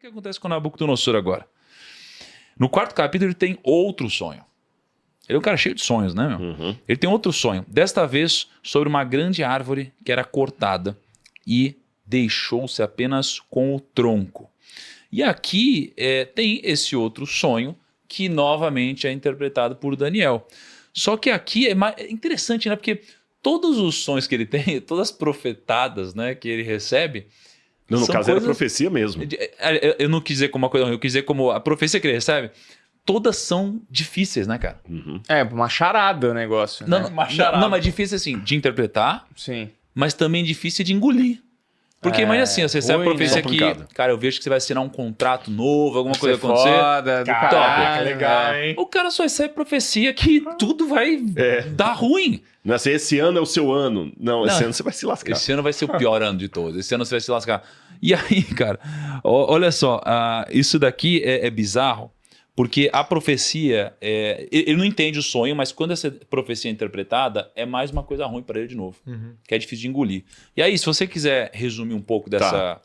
O que acontece com Nabucodonosor agora? No quarto capítulo ele tem outro sonho. Ele é um cara cheio de sonhos, né, meu? Uhum. Ele tem outro sonho, desta vez sobre uma grande árvore que era cortada e deixou-se apenas com o tronco. E aqui tem esse outro sonho que novamente é interpretado por Daniel. Só que aqui é interessante, né? Porque todos os sonhos que ele tem, todas as profetadas, né, que ele recebe... No caso coisas... era profecia mesmo. Eu não quis dizer como uma coisa ruim, eu quis dizer como a profecia que ele recebe, todas são difíceis, né, cara? Uhum. É, uma charada o negócio, né? Não, mas difícil assim, de interpretar, Sim. mas também difícil de engolir. Porque imagina assim, você recebe a ruim, profecia né? aqui, Complicado. cara, eu vejo que você vai assinar um contrato novo, alguma coisa Ser acontecer. foda, do caralho, legal, né? hein? O cara só recebe profecia que tudo vai dar ruim. Não é assim, esse ano é o seu ano. Não, esse Não, ano você vai se lascar. Esse ano vai ser o pior ano de todos. Esse ano você vai se lascar. E aí, cara, olha só, isso daqui é bizarro, porque a profecia, ele não entende o sonho, mas quando essa profecia é interpretada, é mais uma coisa ruim para ele de novo, que é difícil de engolir. E aí, se você quiser resumir um pouco desse Essa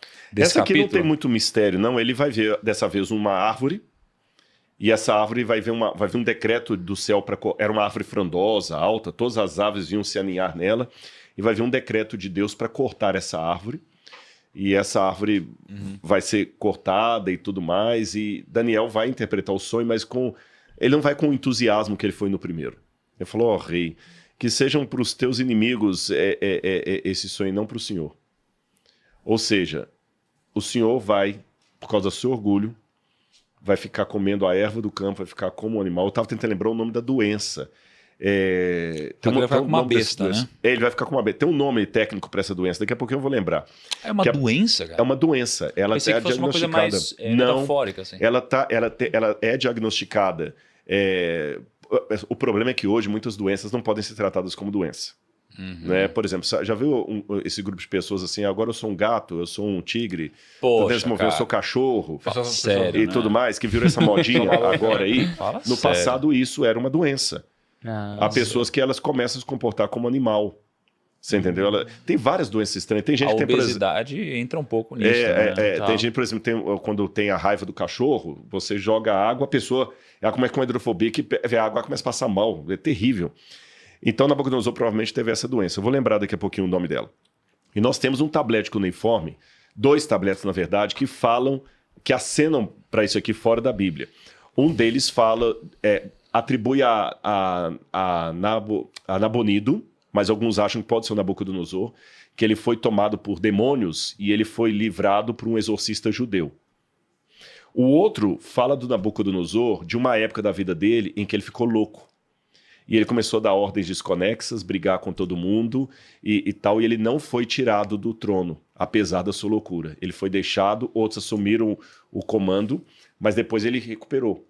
aqui capítulo... não tem muito mistério, não. Ele vai ver, dessa vez, uma árvore, e essa árvore vai ver um decreto do céu para... Era uma árvore frondosa, alta, todas as aves vinham se aninhar nela, e vai ver um decreto de Deus para cortar essa árvore, e essa árvore vai ser cortada e tudo mais, e Daniel vai interpretar o sonho, mas ele não vai com o entusiasmo que ele foi no primeiro. Ele falou, ó rei, que sejam para os teus inimigos esse sonho, não para o Senhor. Ou seja, o Senhor vai, por causa do seu orgulho, vai ficar comendo a erva do campo, vai ficar como um animal. Eu estava tentando lembrar o nome da doença. Ele vai ficar com uma besta, né? Ele vai ficar com uma besta. Tem um nome técnico para essa doença, daqui a pouquinho eu vou lembrar. É uma doença, cara? É uma doença. Ela Pensei é que fosse uma coisa diagnosticada. mais metafórica, assim. Ela é diagnosticada. O problema é que hoje muitas doenças não podem ser tratadas como doença. Né? Por exemplo, já viu esse grupo de pessoas assim, agora eu sou um gato, eu sou um tigre, Poxa, eu sou cachorro, sério, e né? tudo mais, que virou essa modinha agora aí. Fala No sério. passado isso era uma doença. Nossa. Há pessoas que elas começam a se comportar como animal. Você entendeu? Tem várias doenças estranhas. Tem gente A que tem, por exemplo, obesidade entra um pouco nisso, né? tem gente, por exemplo, quando tem a raiva do cachorro, você joga água, a pessoa, ela começa com hidrofobia, que vê a água começa a passar mal. É terrível. Então, Nabucodonosor provavelmente teve essa doença. Eu vou lembrar daqui a pouquinho o nome dela. E nós temos um tablete cuneiforme, 2 tabletes, na verdade, que falam, que acenam para isso aqui fora da Bíblia. Um deles fala, atribui a Nabonido, mas alguns acham que pode ser o Nabucodonosor, que ele foi tomado por demônios e ele foi livrado por um exorcista judeu. O outro fala do Nabucodonosor de uma época da vida dele em que ele ficou louco. E ele começou a dar ordens desconexas, brigar com todo mundo e tal, e ele não foi tirado do trono, apesar da sua loucura. Ele foi deixado, outros assumiram o comando, mas depois ele recuperou.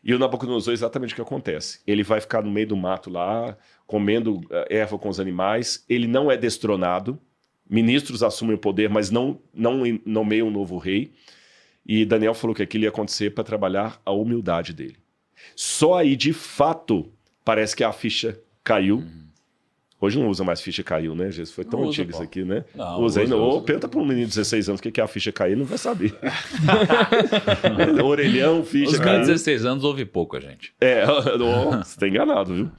E o Nabucodonosor é exatamente o que acontece. Ele vai ficar no meio do mato lá, comendo erva com os animais, ele não é destronado, ministros assumem o poder, mas não nomeiam um novo rei, e Daniel falou que aquilo ia acontecer para trabalhar a humildade dele. Só aí, de fato, parece que a ficha caiu. Hoje não usa mais ficha caiu, né, Jesus? Foi tão Não antigo usa, isso pô. aqui, né? Não, usa ainda. usa. Pergunta para um menino de 16 anos o que é a ficha cair, ele não vai saber. Orelhão, ficha Os caiu. meus 16 anos ouve pouco a gente. Você tá enganado, viu?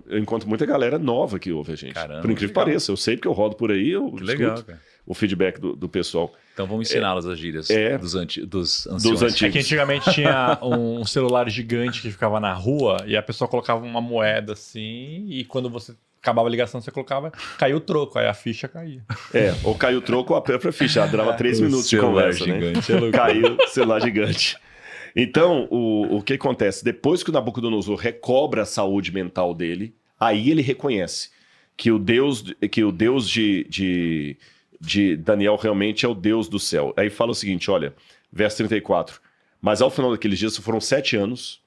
Eu encontro muita galera nova que ouve a gente. Caramba, por incrível que legal. pareça. Eu sei porque eu rodo por aí, eu Que legal, escuto cara. o feedback do pessoal. Então vamos ensiná-los as gírias dos anciões. Dos É antigos. que antigamente tinha um celular gigante que ficava na rua e a pessoa colocava uma moeda assim e quando você acabava a ligação você colocava, caiu o troco, aí a ficha caía. Ou caiu o troco ou a própria ficha. Durava 3 minutos de celular conversa, gigante, né? Caiu o celular gigante. Então, o que acontece? Depois que o Nabucodonosor recobra a saúde mental dele, aí ele reconhece que o Deus de Daniel realmente é o Deus do céu. Aí fala o seguinte, olha, verso 34. Mas ao final daqueles dias, foram 7 anos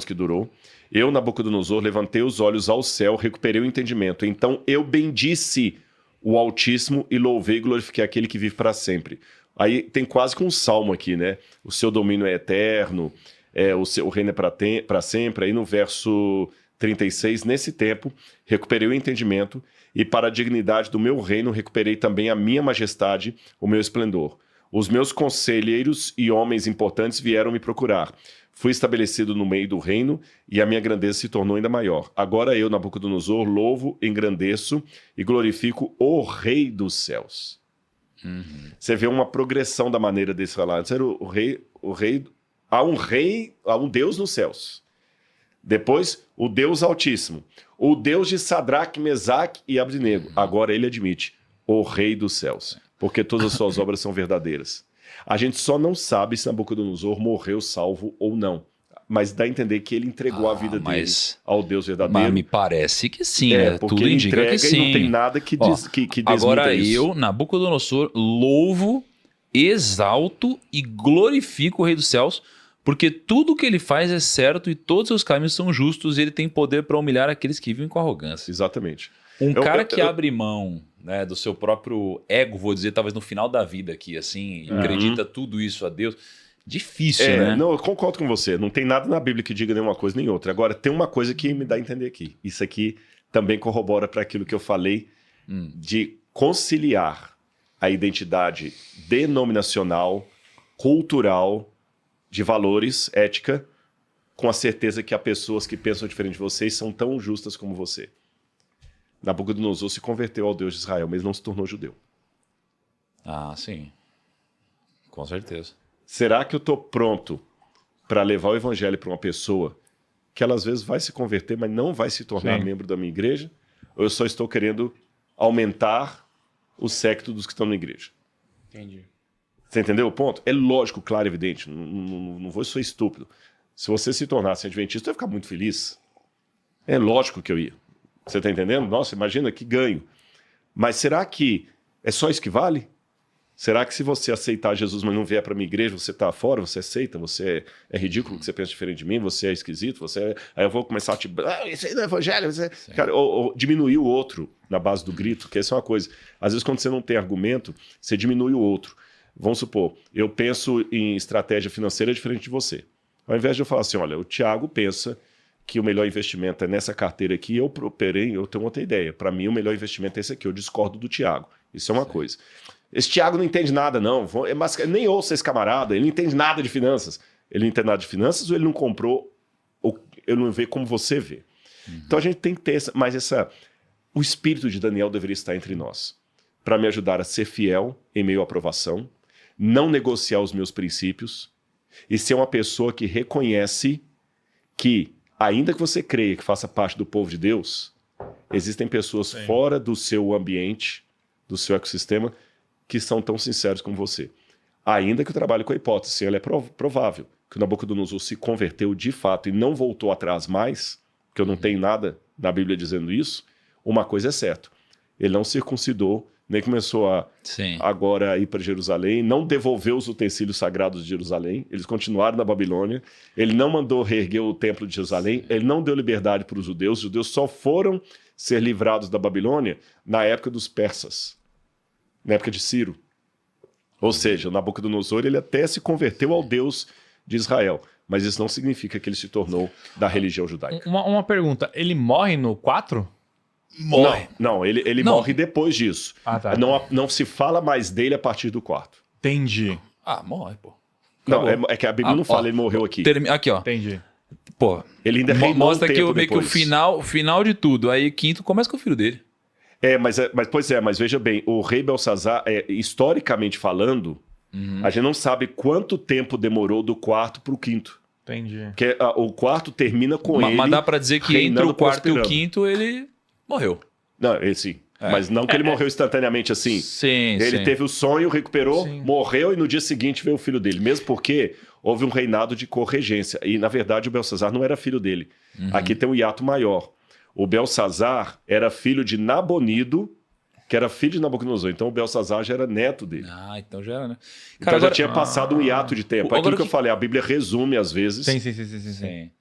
que durou, eu, Nabucodonosor, levantei os olhos ao céu, recuperei o entendimento. Então eu bendisse o Altíssimo e louvei e glorifiquei aquele que vive para sempre. Aí tem quase que um salmo aqui, né? O seu domínio é eterno, o reino é para sempre. Aí no verso 36, nesse tempo, recuperei o entendimento e para a dignidade do meu reino recuperei também a minha majestade, o meu esplendor. Os meus conselheiros e homens importantes vieram me procurar. Fui estabelecido no meio do reino e a minha grandeza se tornou ainda maior. Agora eu, Nabucodonosor, louvo, engrandeço e glorifico o Rei dos céus. Você vê uma progressão da maneira desse falar. Antes era há um Deus nos céus. Depois, o Deus Altíssimo. O Deus de Sadraque, Mesaque e Abdenego. Agora ele admite o Rei dos céus. Porque todas as suas obras são verdadeiras. A gente só não sabe se Nabucodonosor morreu salvo ou não. Mas dá a entender que ele entregou a vida dele ao Deus verdadeiro. Mas me parece que sim, porque tudo ele indica entrega que sim. E não tem nada que desmita agora isso. eu, Nabucodonosor, louvo, exalto e glorifico o Rei dos Céus, porque tudo que ele faz é certo e todos os seus caminhos são justos e ele tem poder para humilhar aqueles que vivem com arrogância. Exatamente. Cara que abre mão, né, do seu próprio ego, vou dizer, talvez no final da vida aqui, assim, acredita tudo isso a Deus. Difícil, né? Não, eu concordo com você. Não tem nada na Bíblia que diga nenhuma coisa nem outra. Agora, tem uma coisa que me dá a entender aqui. Isso aqui também corrobora para aquilo que eu falei de conciliar a identidade denominacional, cultural, de valores, ética, com a certeza que há pessoas que pensam diferente de vocês são tão justas como você. Nabucodonosor se converteu ao Deus de Israel, mas não se tornou judeu. Ah, sim. Com certeza. Será que eu estou pronto para levar o evangelho para uma pessoa que ela às vezes vai se converter, mas não vai se tornar membro da minha igreja? Ou eu só estou querendo aumentar o séquito dos que estão na igreja? Entendi. Você entendeu o ponto? É lógico, claro, evidente. Não vou ser estúpido. Se você se tornasse adventista, eu ia ficar muito feliz. É lógico que eu ia. Você está entendendo? Nossa, imagina que ganho. Mas será que é só isso que vale? Será que se você aceitar Jesus, mas não vier para a minha igreja, você está fora, você aceita, você é ridículo, que você pensa diferente de mim, você é esquisito, aí eu vou começar a te... isso aí não é evangelho. Cara, ou diminuir o outro na base do grito, que essa é uma coisa. Às vezes, quando você não tem argumento, você diminui o outro. Vamos supor, eu penso em estratégia financeira diferente de você. Ao invés de eu falar assim, olha, o Thiago pensa que o melhor investimento é nessa carteira aqui, eu tenho outra ideia. Para mim, o melhor investimento é esse aqui. Eu discordo do Thiago. Isso é uma coisa. Esse Thiago não entende nada, não. Mas nem ouça esse camarada. Ele não entende nada de finanças. Ele não entende nada de finanças ou ele não comprou, ou ele não vê como você vê. Então a gente tem que ter o espírito de Daniel deveria estar entre nós. Para me ajudar a ser fiel em meio à aprovação, não negociar os meus princípios e ser uma pessoa que reconhece que, ainda que você creia que faça parte do povo de Deus, existem pessoas fora do seu ambiente, do seu ecossistema, que são tão sinceros como você. Ainda que eu trabalhe com a hipótese, ela é provável que o Nabucodonosor se converteu de fato e não voltou atrás mais, que eu não tenho nada na Bíblia dizendo isso, uma coisa é certa. Ele não circuncidou, nem começou a agora ir para Jerusalém, não devolveu os utensílios sagrados de Jerusalém, eles continuaram na Babilônia, ele não mandou reerguer o templo de Jerusalém, ele não deu liberdade para os judeus só foram ser livrados da Babilônia na época dos persas, na época de Ciro. Ou seja, o Nabucodonosor ele até se converteu ao Deus de Israel, mas isso não significa que ele se tornou da religião judaica. Uma pergunta, ele morre no 4? Morre. Não, ele morre depois disso. Ah, tá. Não se fala mais dele a partir do 4. Entendi. Morre, pô. Não, é que a Bíblia não fala, ele morreu aqui. Aqui, ó. Entendi. Pô, ele ainda mostra que meio que o final de tudo. Aí quinto começa com o filho dele. Mas veja bem, o rei Belsazar, historicamente falando, a gente não sabe quanto tempo demorou do 4 para o 5º. Entendi. Porque o 4 termina com ele. Mas dá para dizer que entre o 4 e o 5º ele morreu. Não, sim. Mas não que ele morreu instantaneamente assim. Sim, ele teve o sonho, recuperou, Sim. morreu e no dia seguinte veio o filho dele. Mesmo porque houve um reinado de corregência. E, na verdade, o Belsazar não era filho dele. Aqui tem um hiato maior. O Belsazar era filho de Nabonido, que era filho de Nabucodonosor. Então o Belsazar já era neto dele. Então já era, né? Cara, então já tinha passado um hiato de tempo. Aquilo que eu falei, a Bíblia resume às vezes. Sim.